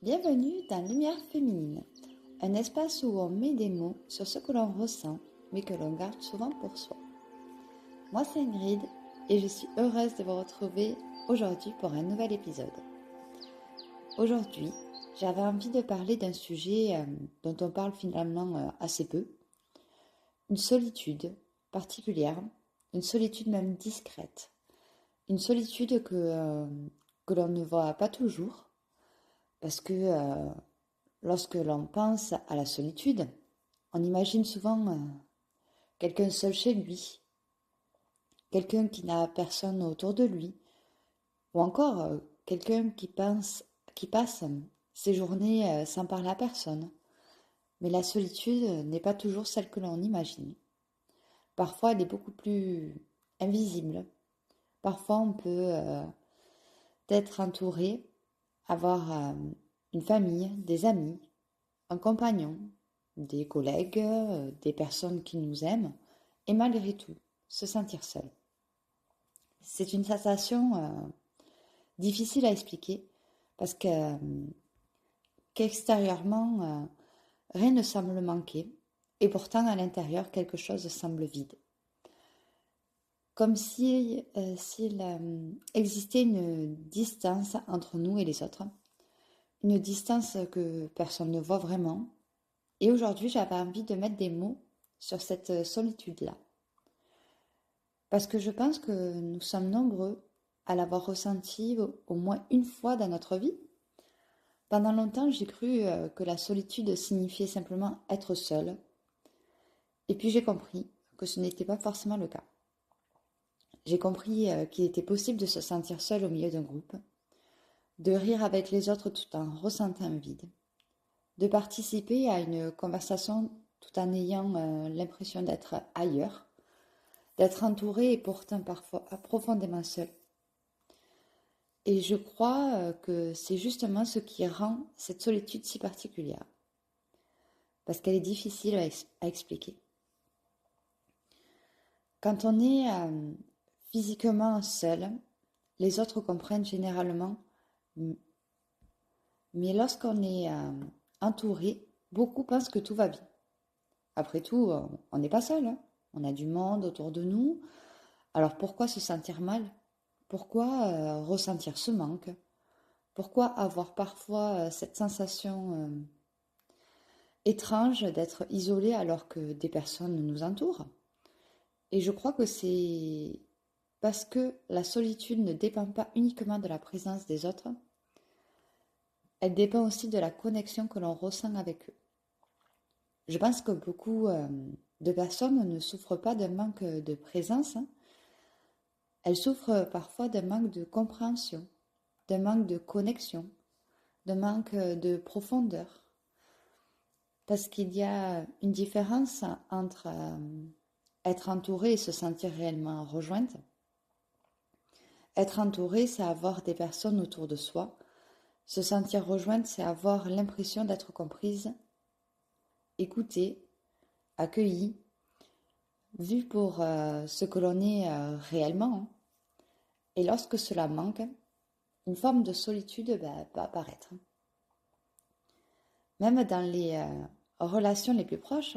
Bienvenue dans Lumière féminine, un espace où on met des mots sur ce que l'on ressent, mais que l'on garde souvent pour soi. Moi c'est Ingrid et je suis heureuse de vous retrouver aujourd'hui pour un nouvel épisode. Aujourd'hui, j'avais envie de parler d'un sujet dont on parle finalement assez peu, une solitude particulière, une solitude même discrète, une solitude que l'on ne voit pas toujours, parce que lorsque l'on pense à la solitude, on imagine souvent quelqu'un seul chez lui, quelqu'un qui n'a personne autour de lui, ou encore quelqu'un qui passe ses journées sans parler à personne. Mais la solitude n'est pas toujours celle que l'on imagine. Parfois, elle est beaucoup plus invisible. Parfois, on peut être entouré, avoir une famille, des amis, un compagnon, des collègues, des personnes qui nous aiment, et malgré tout, se sentir seul. C'est une sensation difficile à expliquer parce qu'extérieurement, rien ne semble manquer, et pourtant à l'intérieur, quelque chose semble vide. Comme si, s'il existait une distance entre nous et les autres, une distance que personne ne voit vraiment. Et aujourd'hui, j'avais envie de mettre des mots sur cette solitude-là. Parce que je pense que nous sommes nombreux à l'avoir ressenti au moins une fois dans notre vie. Pendant longtemps, j'ai cru que la solitude signifiait simplement être seul. Et puis j'ai compris que ce n'était pas forcément le cas. J'ai compris qu'il était possible de se sentir seul au milieu d'un groupe, de rire avec les autres tout en ressentant un vide, de participer à une conversation tout en ayant l'impression d'être ailleurs, d'être entouré et pourtant parfois profondément seul. Et je crois que c'est justement ce qui rend cette solitude si particulière, parce qu'elle est difficile à expliquer. Quand on est physiquement seul, les autres comprennent généralement, mais lorsqu'on est entouré, beaucoup pensent que tout va bien. Après tout, on n'est pas seul, hein. On a du monde autour de nous, alors pourquoi se sentir mal? Pourquoi ressentir ce manque? Pourquoi avoir parfois cette sensation étrange d'être isolé alors que des personnes nous entourent? Et je crois que c'est parce que la solitude ne dépend pas uniquement de la présence des autres, elle dépend aussi de la connexion que l'on ressent avec eux. Je pense que beaucoup de personnes ne souffrent pas d'un manque de présence, hein. Elles souffrent parfois d'un manque de compréhension, d'un manque de connexion, d'un manque de profondeur. Parce qu'il y a une différence entre être entouré et se sentir réellement rejointe. Être entouré, c'est avoir des personnes autour de soi. Se sentir rejointe, c'est avoir l'impression d'être comprise, écoutée, accueillie, vue pour ce que l'on est réellement. Et lorsque cela manque, une forme de solitude peut apparaître. Même dans les relations les plus proches,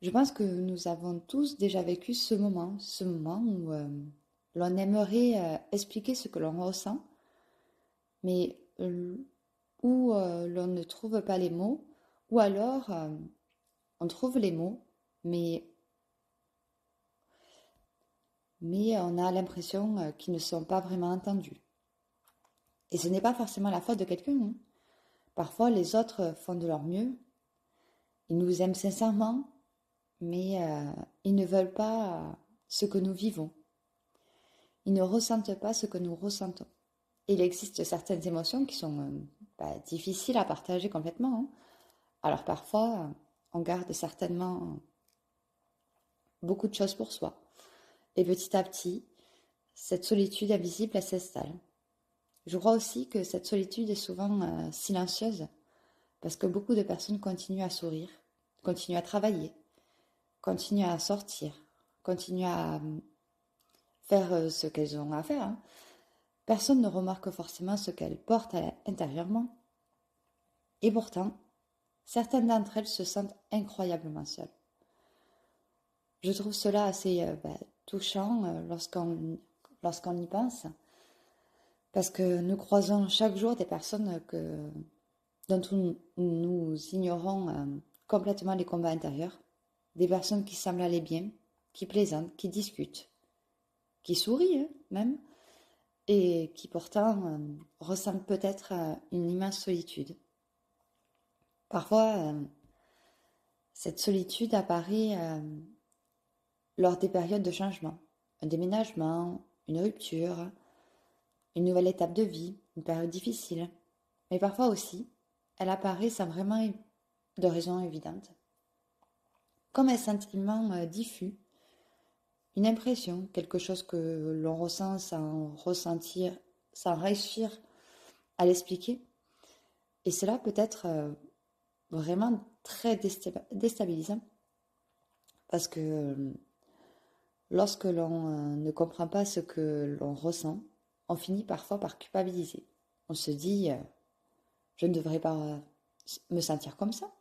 je pense que nous avons tous déjà vécu ce moment où l'on aimerait expliquer ce que l'on ressent, mais où l'on ne trouve pas les mots, ou alors on trouve les mots, mais, mais on a l'impression qu'ils ne sont pas vraiment entendus. Et ce n'est pas forcément la faute de quelqu'un, hein. Parfois, les autres font de leur mieux, ils nous aiment sincèrement, mais ils ne veulent pas ce que nous vivons. Ils ne ressentent pas ce que nous ressentons. Il existe certaines émotions qui sont difficiles à partager complètement, hein. Alors parfois, on garde certainement beaucoup de choses pour soi. Et petit à petit, cette solitude invisible, elle s'installe. Je crois aussi que cette solitude est souvent silencieuse, parce que beaucoup de personnes continuent à sourire, continuent à travailler, continuent à sortir, continuent à faire ce qu'elles ont à faire, hein. Personne ne remarque forcément ce qu'elles portent intérieurement. Et pourtant, certaines d'entre elles se sentent incroyablement seules. Je trouve cela assez touchant lorsqu'on y pense, parce que nous croisons chaque jour des personnes dont nous ignorons complètement les combats intérieurs, des personnes qui semblent aller bien, qui plaisantent, qui discutent, qui sourient même, et qui pourtant ressentent peut-être une immense solitude. Parfois, cette solitude apparaît lors des périodes de changement, un déménagement, une rupture, une nouvelle étape de vie, une période difficile. Mais parfois aussi, elle apparaît sans vraiment de raison évidente, comme un sentiment diffus, une impression, quelque chose que l'on ressent sans ressentir, sans réussir à l'expliquer. Et cela peut être vraiment très déstabilisant, parce que lorsque l'on ne comprend pas ce que l'on ressent, on finit parfois par culpabiliser. On se dit, je ne devrais pas me sentir comme ça.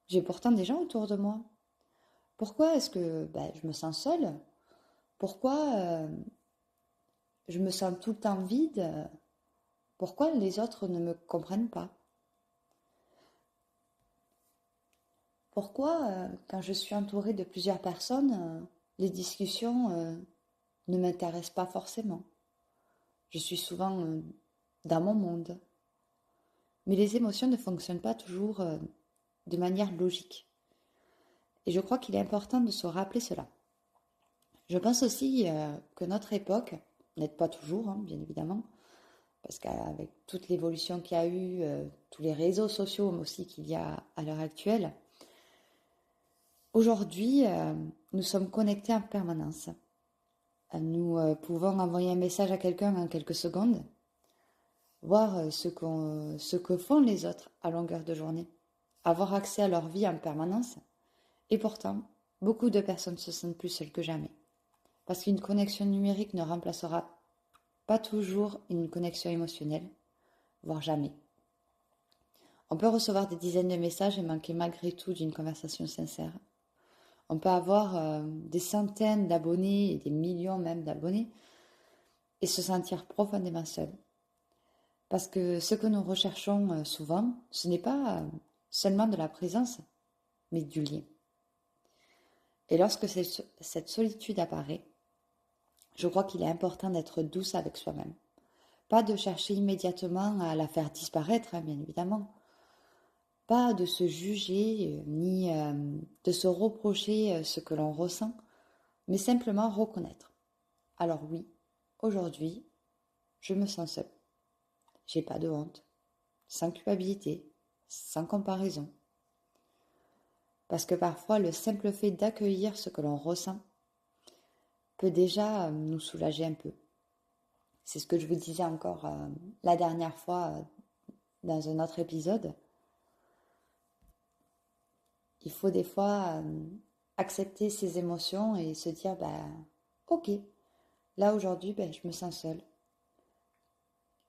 J'ai pourtant des gens autour de moi. Pourquoi est-ce que je me sens seule? Pourquoi je me sens tout le temps vide? Pourquoi les autres ne me comprennent pas? Pourquoi, quand je suis entourée de plusieurs personnes, les discussions ne m'intéressent pas forcément? Je suis souvent dans mon monde. Mais les émotions ne fonctionnent pas toujours de manière logique. Et je crois qu'il est important de se rappeler cela. Je pense aussi que notre époque, n'aide pas toujours, hein, bien évidemment, parce qu'avec toute l'évolution qu'il y a eu, tous les réseaux sociaux aussi qu'il y a à l'heure actuelle, aujourd'hui, nous sommes connectés en permanence. Nous pouvons envoyer un message à quelqu'un en quelques secondes, voir ce que font les autres à longueur de journée, avoir accès à leur vie en permanence. Et pourtant, beaucoup de personnes se sentent plus seules que jamais. Parce qu'une connexion numérique ne remplacera pas toujours une connexion émotionnelle, voire jamais. On peut recevoir des dizaines de messages et manquer malgré tout d'une conversation sincère. On peut avoir des centaines d'abonnés et des millions même d'abonnés et se sentir profondément seul. Parce que ce que nous recherchons souvent, ce n'est pas seulement de la présence, mais du lien. Et lorsque cette solitude apparaît, je crois qu'il est important d'être douce avec soi-même. Pas de chercher immédiatement à la faire disparaître, hein, bien évidemment. Pas de se juger, ni de se reprocher ce que l'on ressent, mais simplement reconnaître. Alors oui, aujourd'hui, je me sens seule. J'ai pas de honte, sans culpabilité, sans comparaison. Parce que parfois, le simple fait d'accueillir ce que l'on ressent peut déjà nous soulager un peu. C'est ce que je vous disais encore la dernière fois dans un autre épisode. Il faut des fois accepter ses émotions et se dire, ok, là aujourd'hui, je me sens seule.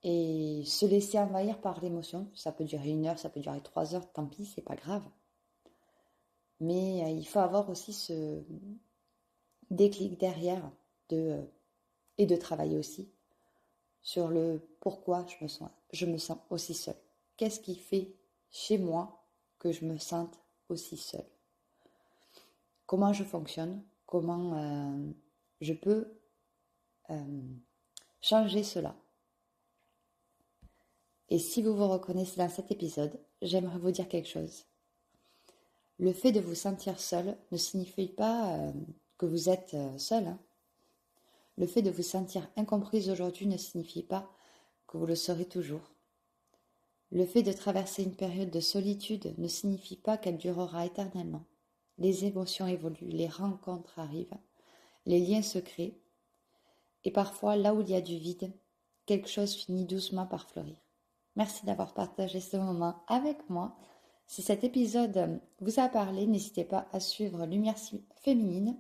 Et se laisser envahir par l'émotion, ça peut durer 1 heure, ça peut durer 3 heures, tant pis, c'est pas grave. Mais il faut avoir aussi ce déclic derrière et de travailler aussi sur le pourquoi je me sens aussi seule. Qu'est-ce qui fait chez moi que je me sente aussi seule? Comment je fonctionne? Comment je peux changer cela? Et si vous vous reconnaissez dans cet épisode, j'aimerais vous dire quelque chose. Le fait de vous sentir seul ne signifie pas que vous êtes seul. Hein. Le fait de vous sentir incomprise aujourd'hui ne signifie pas que vous le serez toujours. Le fait de traverser une période de solitude ne signifie pas qu'elle durera éternellement. Les émotions évoluent, les rencontres arrivent, les liens se créent, et parfois, là où il y a du vide, quelque chose finit doucement par fleurir. Merci d'avoir partagé ce moment avec moi. Si cet épisode vous a parlé, n'hésitez pas à suivre Lumière Féminine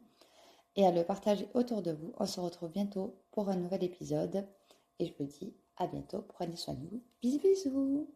et à le partager autour de vous. On se retrouve bientôt pour un nouvel épisode. Et je vous dis à bientôt. Prenez soin de vous. Bisous bisous.